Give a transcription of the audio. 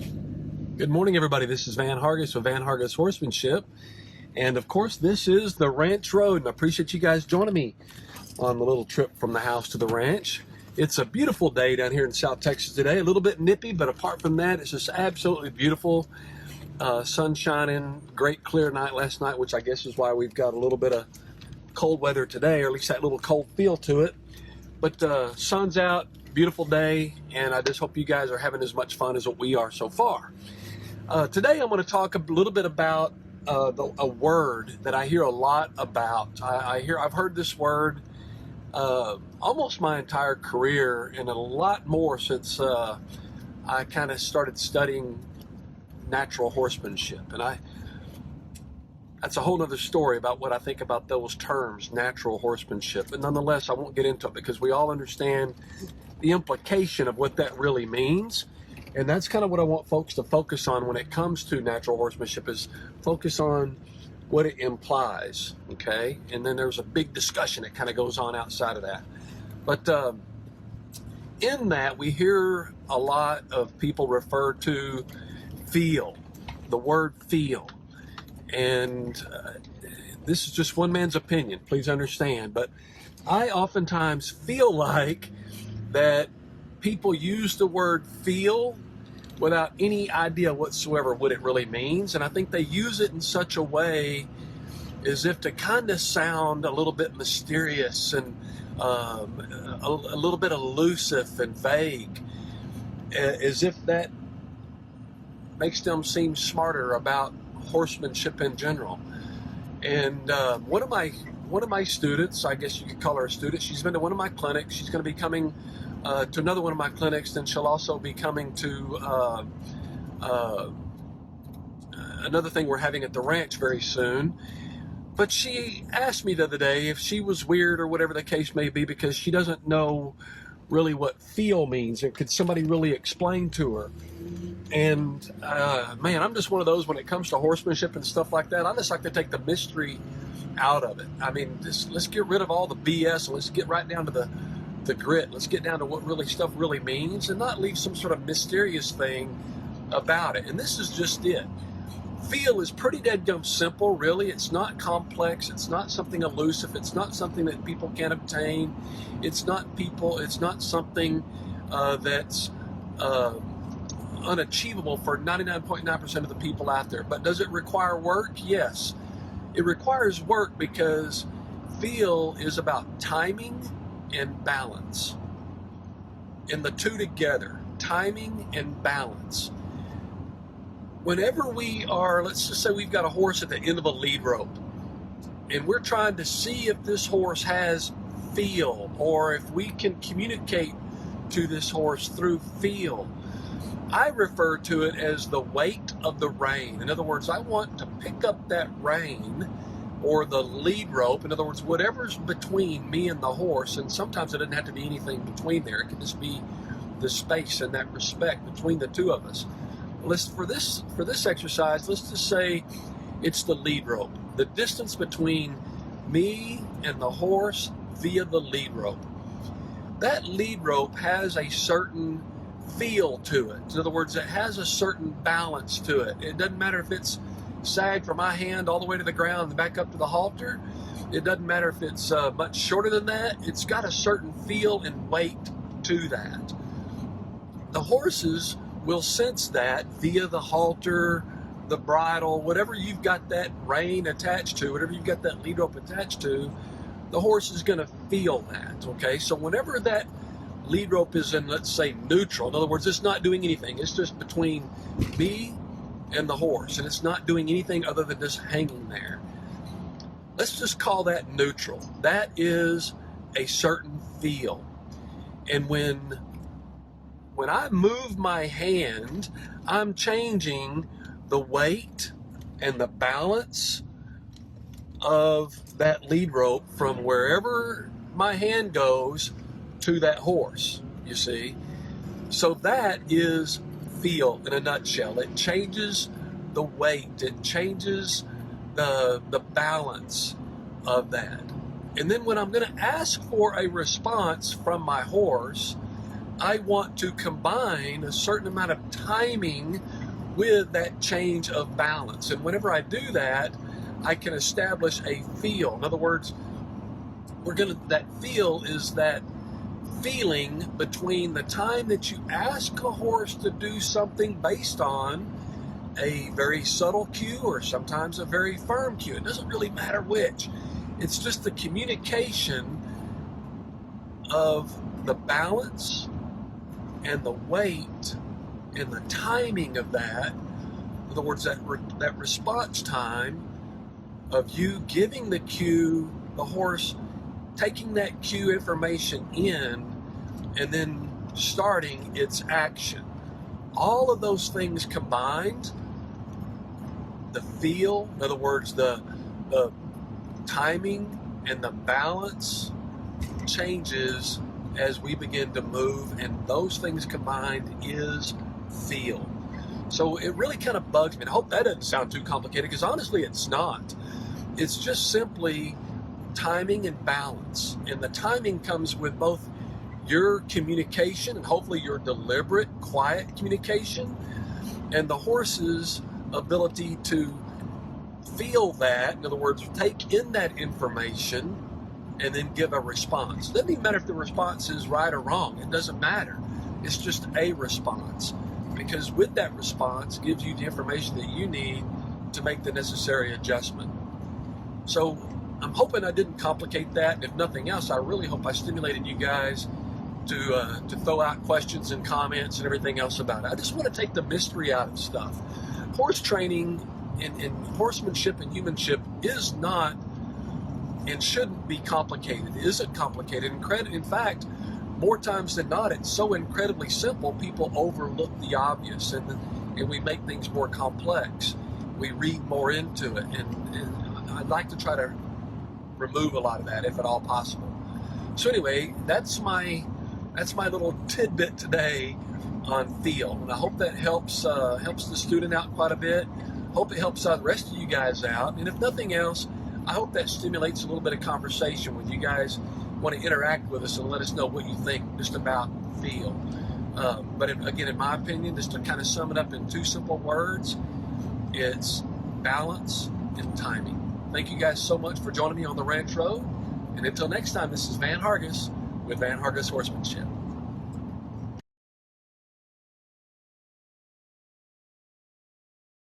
Good morning, everybody. This is Van Hargis with Van Hargis Horsemanship. And of course, this is the Ranch Road. And I appreciate you guys joining me on the little trip from the house to the ranch. It's a beautiful day down here in South Texas today. A little bit nippy, but apart from that, it's just absolutely beautiful. Sun shining, great clear night last night, which I guess is why we've got a little bit of cold weather today, or at least that little cold feel to it. But sun's out, beautiful day, and I just hope you guys are having as much fun as what we are so far. Today I'm going to talk a little bit about a word that I hear a lot about. I've heard this word almost my entire career, and a lot more since I kind of started studying natural horsemanship. And that's a whole other story about what I think about those terms, natural horsemanship. But nonetheless, I won't get into it because we all understand the implication of what that really means. And that's kind of what I want folks to focus on when it comes to natural horsemanship, is focus on what it implies, okay? And then there's a big discussion that kind of goes on outside of that. But in that, we hear a lot of people refer to feel, the word feel. And this is just one man's opinion, please understand. But I oftentimes feel like that people use the word feel without any idea whatsoever what it really means. And I think they use it in such a way as if to kind of sound a little bit mysterious and a little bit elusive and vague, as if that makes them seem smarter about horsemanship in general. And one of my students, I guess you could call her a student, she's been to one of my clinics. She's going to be coming to another one of my clinics, then she'll also be coming to another thing we're having at the ranch very soon. But she asked me the other day if she was weird or whatever the case may be, because she doesn't know really what feel means, and could somebody really explain to her? And man, I'm just one of those when it comes to horsemanship and stuff like that. I just like to take the mystery out of it. I mean, let's get rid of all the BS and let's get right down to the grit. Let's get down to what really stuff really means, and not leave some sort of mysterious thing about it. And this is just it. Feel is pretty dead-gum simple, really. It's not complex. It's not something elusive. It's not something that people can't obtain. It's not something that's unachievable for 99.9% of the people out there. But does it require work? Yes. It requires work because feel is about timing and balance. And the two together, timing and balance. Whenever we are, let's just say we've got a horse at the end of a lead rope, and we're trying to see if this horse has feel, or if we can communicate to this horse through feel, I refer to it as the weight of the rein. In other words, I want to pick up that rein or the lead rope. In other words, whatever's between me and the horse, and sometimes it doesn't have to be anything between there. It can just be the space in that respect between the two of us. For this exercise, let's just say it's the lead rope. The distance between me and the horse via the lead rope. That lead rope has a certain feel to it. In other words, it has a certain balance to it. It doesn't matter if it's sagged from my hand all the way to the ground and back up to the halter. It doesn't matter if it's much shorter than that. It's got a certain feel and weight to that. The horses will sense that via the halter, the bridle, whatever you've got that rein attached to, whatever you've got that lead rope attached to, the horse is going to feel that, okay? So whenever that lead rope is in, let's say, neutral, in other words, it's not doing anything, it's just between me and the horse, and it's not doing anything other than just hanging there. Let's just call that neutral. That is a certain feel. And when I move my hand, I'm changing the weight and the balance of that lead rope from wherever my hand goes to that horse, you see. So that is feel in a nutshell. It changes the weight. It changes the balance of that. And then when I'm going to ask for a response from my horse, I want to combine a certain amount of timing with that change of balance. And whenever I do that, I can establish a feel. In other words, that feel is that feeling between the time that you ask a horse to do something based on a very subtle cue or sometimes a very firm cue. It doesn't really matter which. It's just the communication of the balance and the weight and the timing of that. In other words, that response time of you giving the cue, the horse taking that cue information in, and then starting its action. All of those things combined, the feel, in other words, the timing and the balance changes as we begin to move, and those things combined is feel. So it really kind of bugs me. And I hope that doesn't sound too complicated, because honestly it's not. It's just simply timing and balance. And the timing comes with both your communication and hopefully your deliberate, quiet communication, and the horse's ability to feel that. In other words, take in that information and then give a response. It doesn't even matter if the response is right or wrong. It doesn't matter. It's just a response, because with that response gives you the information that you need to make the necessary adjustment. So I'm hoping I didn't complicate that, and if nothing else, I really hope I stimulated you guys to throw out questions and comments and everything else about it. I just want to take the mystery out of stuff. Horse training and horsemanship and humanship is not and shouldn't be complicated. It isn't complicated. In fact, more times than not, it's so incredibly simple, people overlook the obvious, and we make things more complex. We read more into it, and I'd like to try to remove a lot of that if at all possible. So anyway, that's my little tidbit today on feel, and I hope that helps the student out quite a bit. Hope it helps the rest of you guys out, and if nothing else, I hope that stimulates a little bit of conversation with you guys. Want to interact with us and let us know what you think just about feel. But again, in my opinion, just to kind of sum it up in two simple words, it's balance and timing. Thank you guys so much for joining me on the Ranch Road. And until next time, this is Van Hargis with Van Hargis Horsemanship.